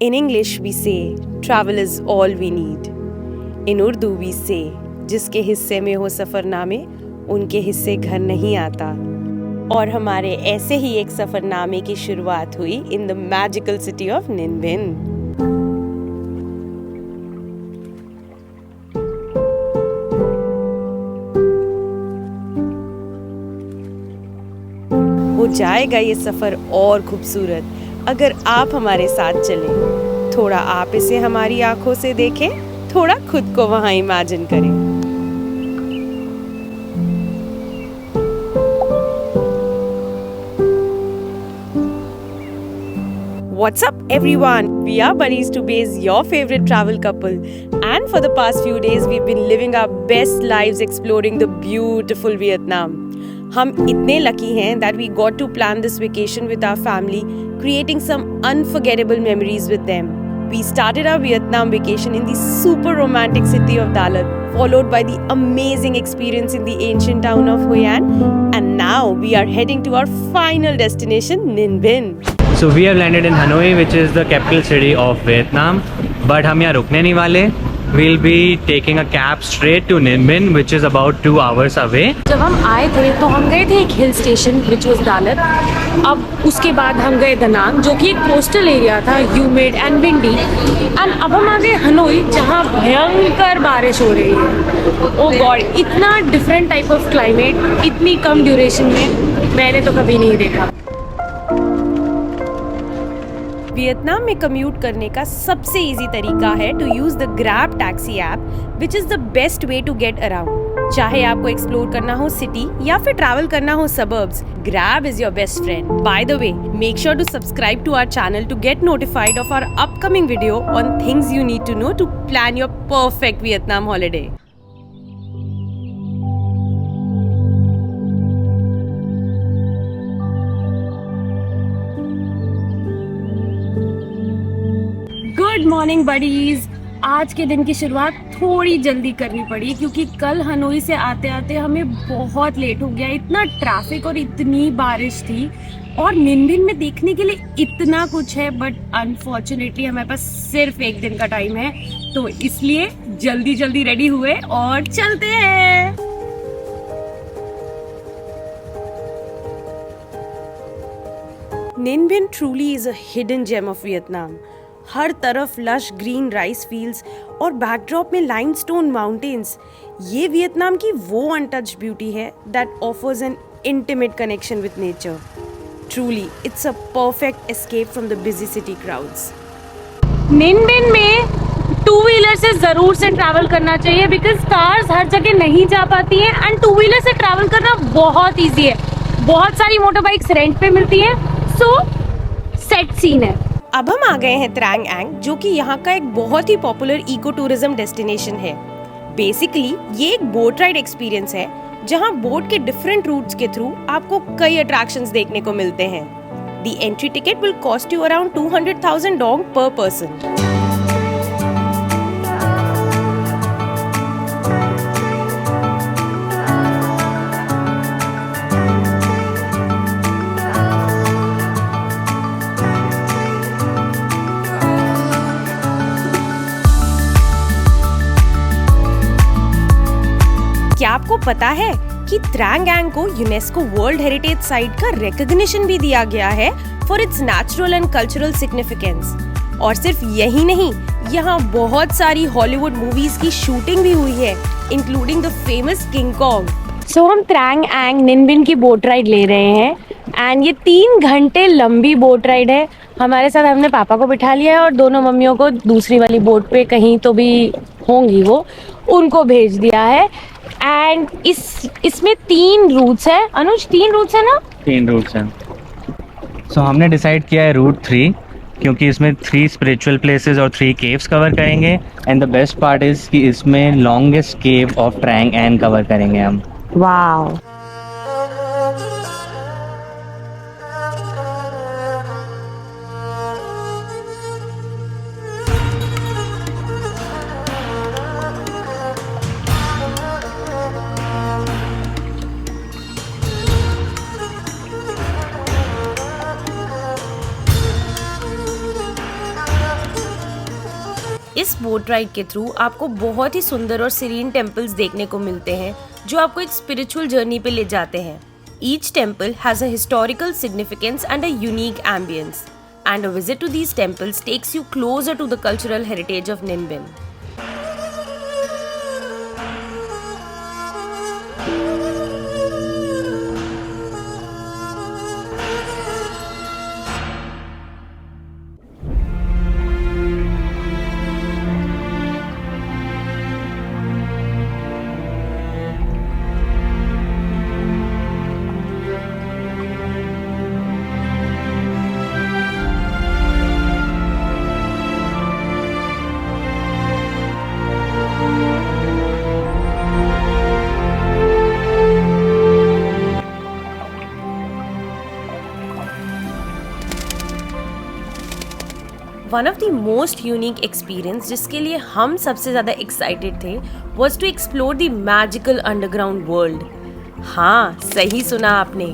In English we say, travel is all we need. In Urdu we say, जिसके हिस्से में हो सफ़रनामे, उनके हिस्से घर नहीं आता. और हमारे ऐसे ही एक सफ़रनामे की शुरुआत हुई in the magical city of Ninh Binh. हो जाएगा ये सफ़र और खूबसूरत अगर आप हमारे साथ चलें. थोड़ा आप इसे हमारी आंखों से देखें, थोड़ा खुद को वहाँ इमेजिन करें. What's up everyone? We are Bunnies to Base, your favorite travel couple. And for the past few days we've been living our best lives exploring the beautiful Vietnam. हम इतने lucky हैं that we got to plan this vacation with our family, creating some unforgettable memories with them. We started our Vietnam vacation in the super romantic city of Da Lat, followed by the amazing experience in the ancient town of Hoi An, and now we are heading to our final destination, Ninh Binh. So we have landed in Hanoi, which is the capital city of Vietnam. But हम यहाँ रुकने नहीं वाले. We'll be taking a cab straight to Ninh Binh, which is about 2 hours away. जब हम आए थे तो हम गए थे एक hill station which was Da Lat. अब उसके बाद हम गए Da Nang, जो कि एक कोस्टल एरिया था, ह्यूमिड एंड विंडी. एंड अब हम आ गए हनोई, जहाँ भयंकर बारिश हो रही है. ओह गॉड, इतना डिफरेंट टाइप ऑफ क्लाइमेट इतनी कम ड्यूरेशन में मैंने तो कभी नहीं देखा. वियतनाम में कम्यूट करने का सबसे इजी तरीका है to use the Grab taxi app, which is the best way to get around. चाहे आपको एक्सप्लोर करना हो सिटी या फिर ट्रैवल करना हो suburbs, Grab is your best friend. By the way, make sure to subscribe to our channel to get notified of our upcoming video on things you need to know to plan your perfect Vietnam holiday. Good morning buddies. आज के दिन की शुरुआत थोड़ी जल्दी करनी पड़ी क्योंकि कल हनोई से आते आते हमें बहुत लेट हो गया. इतना ट्रैफिक और इतनी बारिश थी और निन बिन में देखने के लिए इतना कुछ है, बट अनफॉर्चुनेटली हमारे पास सिर्फ एक दिन का टाइम है, तो इसलिए जल्दी जल्दी रेडी हुए और चलते हैं. Ninh Binh truly is a hidden gem of Vietnam. हर तरफ लश ग्रीन राइस फील्ड्स और बैकड्रॉप में लाइमस्टोन माउंटेन्स. ये वियतनाम की वो अनटच्ड ब्यूटी है that offers N intimate connection with nature. Truly it's a perfect escape from the busy city crowds. निन बिन में 2 wheeler से ज़रूर से ट्रैवल करना चाहिए बिकॉज कार्स हर जगह नहीं जा पाती हैं एंड 2 व्हीलर से ट्रैवल करना बहुत ईजी है. बहुत सारी मोटर बाइक्स रेंट पे मिलती हैं, सो सेट सीन है. अब हम आ गए हैं त्रैंग एंग, जो कि यहाँ का एक बहुत ही पॉपुलर इको टूरिज्म डेस्टिनेशन है. बेसिकली ये एक बोट राइड एक्सपीरियंस है जहाँ बोट के डिफरेंट रूट्स के थ्रू आपको कई अट्रैक्शंस देखने को मिलते हैं. The entry ticket will cost you around 200,000 dog पर पर्सन. क्या आपको पता है कि त्रैंग एंग को यूनेस्को वर्ल्ड हेरिटेज साइट का रिकॉग्निशन भी दिया गया है for its natural and cultural significance. और सिर्फ यही नहीं, यहाँ बहुत सारी हॉलीवुड मूवीज की शूटिंग भी हुई है, including the famous King Kong. So हम त्रैंग एंग निन बिन की बोट राइड ले रहे हैं एंड ये 3 घंटे लंबी बोट राइड है. हमारे साथ हमने पापा को बिठा लिया है और दोनों मम्मियों को दूसरी वाली बोट पे कहीं तो भी होंगी वो, उनको भेज दिया है. एंड इसमें 3 रूट्स है. अनुज 3 रूट्स है ना? 3 रूट्स हैं. सो हमने डिसाइड किया है रूट 3, क्योंकि इसमें 3 स्पिरिचुअल प्लेसेस और 3 केव्स कवर करेंगे. And the best part is कि इसमें longest cave of Trang An cover करेंगे हम. वाओ. इस बोट राइड के थ्रू आपको बहुत ही सुंदर और सीरीन टेम्पल्स देखने को मिलते हैं जो आपको एक स्पिरिचुअल जर्नी पे ले जाते हैं। Each temple has a historical significance and a unique ambience, and a visit to these temples takes you closer to the cultural heritage of Ninh Binh. One of the most unique experience जिसके लिए हम सबसे ज़्यादा excited थे was to explore the magical underground world. हाँ, सही सुना आपने।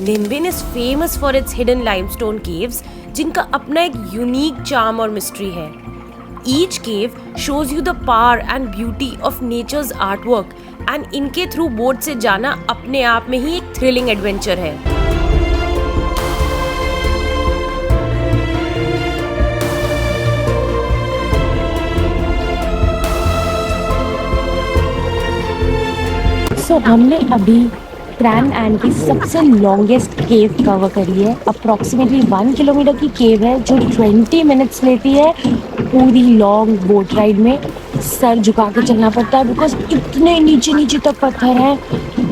Ninh Binh is famous for its hidden limestone caves जिनका अपना एक unique charm और mystery है। Each cave shows you the power and beauty of nature's artwork and इनके through boat से जाना अपने आप में ही एक thrilling adventure है। तो हमने अभी ट्रैंग एंड की सबसे लॉन्गेस्ट केव कवर करी है। अप्रॉक्सीमेटली 1 किलोमीटर की केव है जो 20 मिनट्स लेती है। पूरी लॉन्ग बोट राइड में सर झुका के चलना पड़ता है बिकॉज इतने नीचे नीचे तक पत्थर है,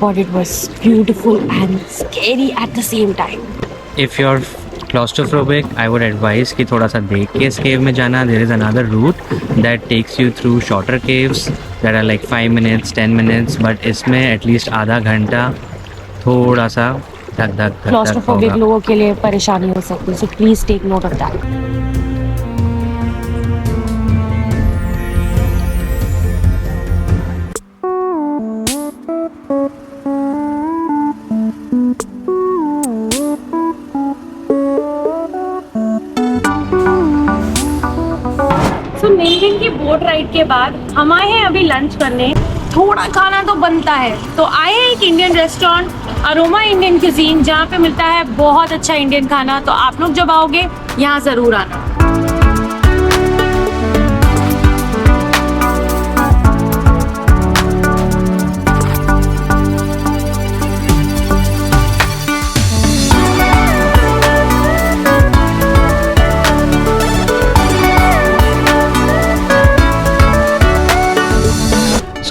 but it was beautiful and scary at the same time. If you're claustrophobic, I would advise कि थोड़ा सा देख के इस केव में जाना। There is another route that takes you through shorter caves that are like 5 minutes, 10 minutes, but इसमें at least आधा घंटा थोड़ा सा धक धक क्लॉस्ट्रोफोबिक लोगों के लिए परेशानी हो सकती है, so please take note of that. Ninh Binh की बोट राइड के बाद हम आए हैं अभी लंच करने। थोड़ा खाना तो बनता है, तो आए हैं एक Indian restaurant aroma Indian cuisine जहाँ पे मिलता है बहुत अच्छा इंडियन खाना। तो आप लोग जब आओगे यहाँ ज़रूर आना।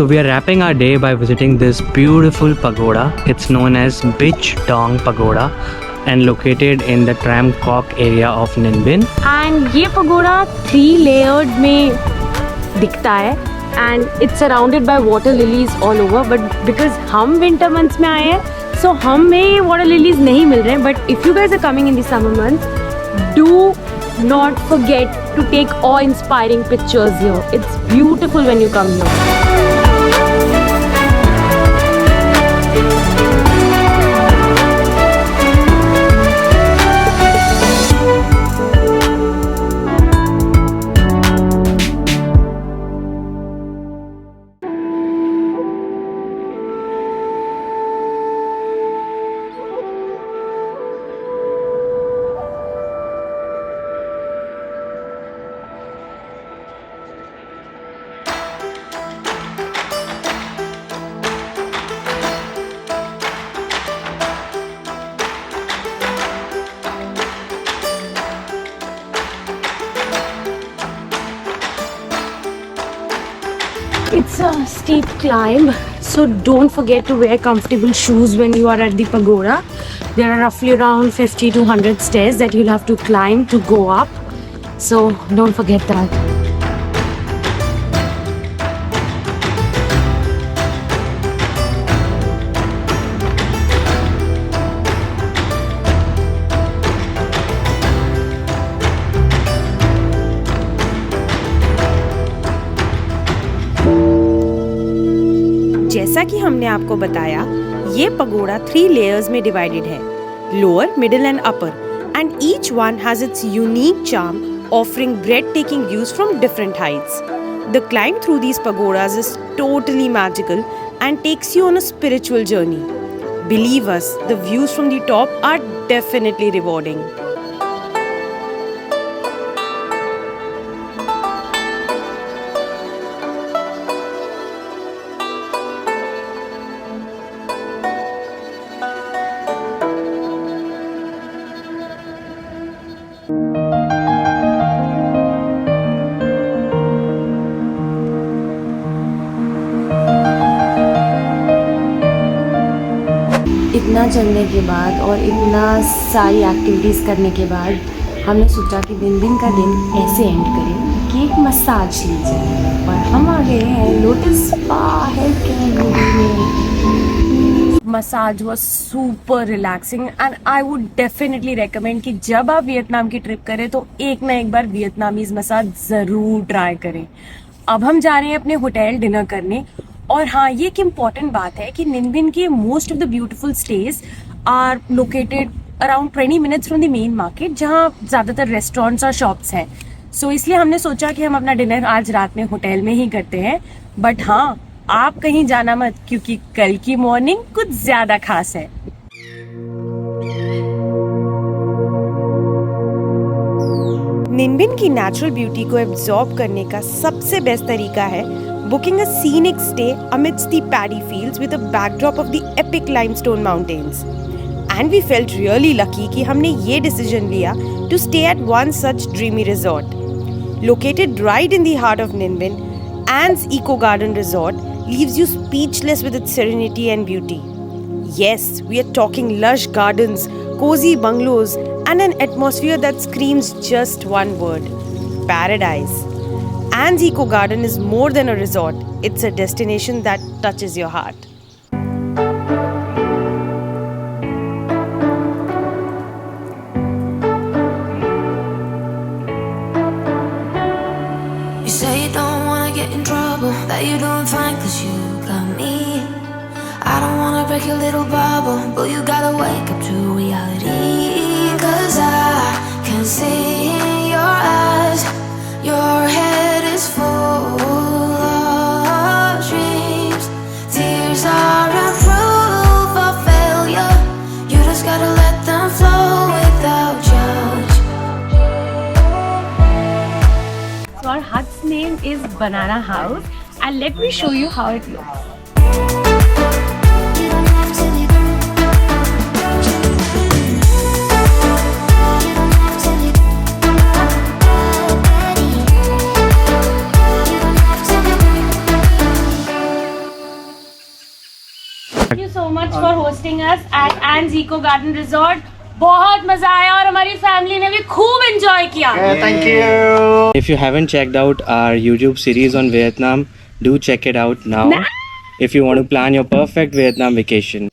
So we are wrapping our day by visiting this beautiful pagoda. It's known as Bich Dong Pagoda and located in the Tram Kok area of Ninh Binh. And ये पगोड़ा 3 लेयर्ड में दिखता है and it's surrounded by water lilies all over, but because हम winter months में आए हैं सो हमें ये वाटर लिलीज नहीं मिल रहे हैं। But if you guys are coming in the summer months, do not forget to take awe-inspiring pictures here. It's beautiful when you come here. It's a steep climb, so don't forget to wear comfortable shoes when you are at the pagoda. There are roughly around 50 to 100 stairs that you'll have to climb to go up, so don't forget that. जैसा कि हमने आपको बताया, ये pagoda 3 layers में divided है, lower, middle and upper, and each one has its unique charm offering breathtaking views from different heights. The climb through these pagodas is totally magical and takes you on a spiritual journey. Believe us, the views from the top are definitely rewarding. इतना चलने के बाद और इतना सारी activities करने के बाद हमने सोचा कि दिन का दिन ऐसे एंड करें कि एक मसाज ली जाए और हम आ गए हैं लोटस स्पा हेल्थ केयर में। Massage was super relaxing and I would definitely recommend कि जब आप वियतनाम की ट्रिप करें तो एक ना एक बार वियतनामीज मसाज ज़रूर ट्राई करें। अब हम जा रहे हैं अपने होटल डिनर करने। और हाँ, ये एक इम्पॉर्टेंट बात है कि निनबिन के most of the beautiful stage are located around 20 minutes from the main market, जहाँ ज़्यादातर रेस्टोरेंट्स और शॉप्स हैं। सो इसलिए हमने सोचा कि हम अपना डिनर आज रात में होटल में ही करते हैं। बट हाँ, आप कहीं जाना मत, क्योंकि कल की मॉर्निंग कुछ ज़्यादा खास है। निनबिन की नेचुरल ब्यूटी को एब्जॉर्ब करने का सबसे बेस्ट तरीका है booking a scenic stay amidst the paddy fields with a backdrop of the epic limestone mountains. And we felt really lucky कि हमने ये decision लिया to stay at one such dreamy resort. Located right in the heart of Ninh Binh, Anne's Eco Garden Resort leaves you speechless with its serenity and beauty. Yes, we are talking lush gardens, cozy bungalows, and an atmosphere that screams just one word: paradise. Anne's Eco Garden is more than a resort, it's a destination that touches your heart. You say you don't wanna get in trouble, that you're doing fine 'cause you got me. I don't wanna break your little bubble, but you gotta wake up to reality. 'Cause I can see in your eyes, your head is full of dreams. Tears are a proof of failure. You just gotta let them flow without judge. So our hut's name is Banana House, and let me show you how it looks. Thank you so much for hosting us at Anne's Eco Garden Resort. बहुत मजा आया और हमारी family ने भी खूब enjoy किया। Thank you. If you haven't checked out our YouTube series on Vietnam, do check it out now. If you want to plan your perfect Vietnam vacation.